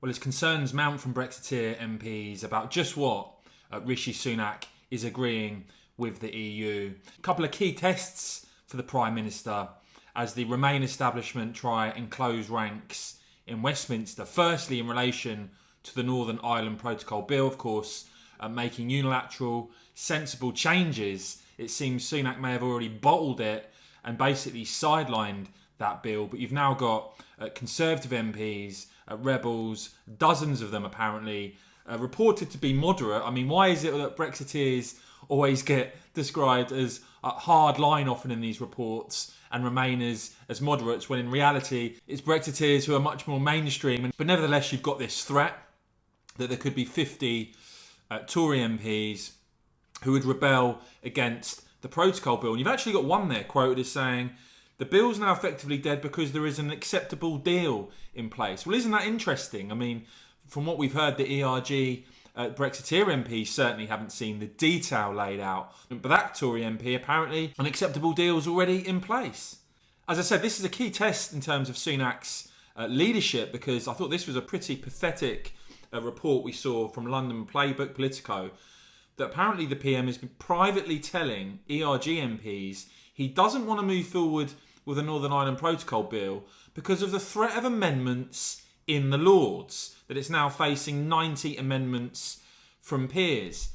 Well, as concerns mount from Brexiteer MPs about just what Rishi Sunak is agreeing with the EU. A couple of key tests for the Prime Minister as the Remain establishment try and close ranks in Westminster. Firstly, in relation to the Northern Ireland Protocol Bill, of course, making unilateral, sensible changes. It seems Sunak may have already bottled it and basically sidelined that bill, but you've now got Conservative MPs, Rebels, dozens of them apparently, reported to be moderate. I mean, why is it that Brexiteers always get described as hard line often in these reports and Remainers as moderates, when in reality it's Brexiteers who are much more mainstream? But nevertheless, you've got this threat that there could be 50 Tory MPs who would rebel against the protocol bill. And you've actually got one there quoted as saying, the bill's now effectively dead because there is an acceptable deal in place. Well, isn't that interesting? I mean, from what we've heard, the ERG Brexiteer MPs certainly haven't seen the detail laid out. But that Tory MP, apparently, an acceptable deal is already in place. As I said, this is a key test in terms of Sunak's leadership, because I thought this was a pretty pathetic report we saw from London Playbook Politico, that apparently the PM has been privately telling ERG MPs he doesn't want to move forward with a Northern Ireland Protocol bill because of the threat of amendments in the Lords, that it's now facing 90 amendments from peers.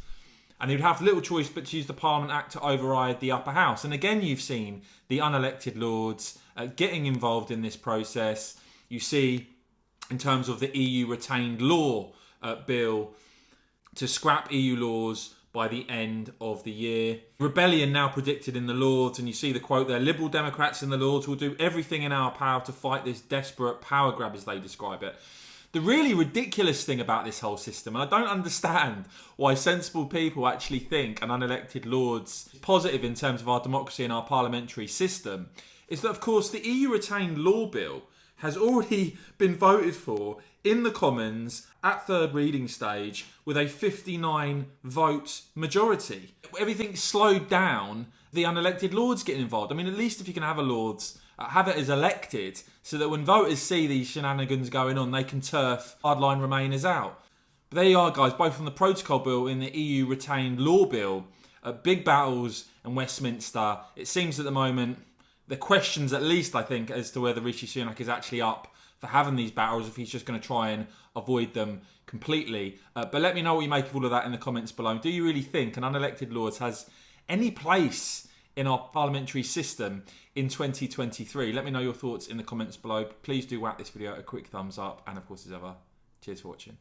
And he'd have little choice but to use the Parliament Act to override the upper house. And again, you've seen the unelected Lords getting involved in this process. You see, in terms of the EU retained law bill, to scrap EU laws by the end of the year. Rebellion now predicted in the Lords, and you see the quote there, Liberal Democrats in the Lords will do everything in our power to fight this desperate power grab, as they describe it. The really ridiculous thing about this whole system, and I don't understand why sensible people actually think an unelected Lords is positive in terms of our democracy and our parliamentary system, is that of course the EU retained law bill has already been voted for in the Commons at third reading stage with a 59 vote majority. Everything's slowed down, the unelected Lords getting involved. I mean, at least if you can have a Lords, have it as elected, so that when voters see these shenanigans going on, they can turf hardline Remainers out. But there you are, guys, both from the Protocol Bill and the EU retained law bill, big battles in Westminster. It seems at the moment, the questions at least, I think, as to whether Rishi Sunak is actually up for having these battles, if he's just going to try and avoid them completely. But let me know what you make of all of that in the comments below. Do you really think an unelected Lords has any place in our parliamentary system in 2023? Let me know your thoughts in the comments below. Please do whack this video a quick thumbs up. And of course, as ever, cheers for watching.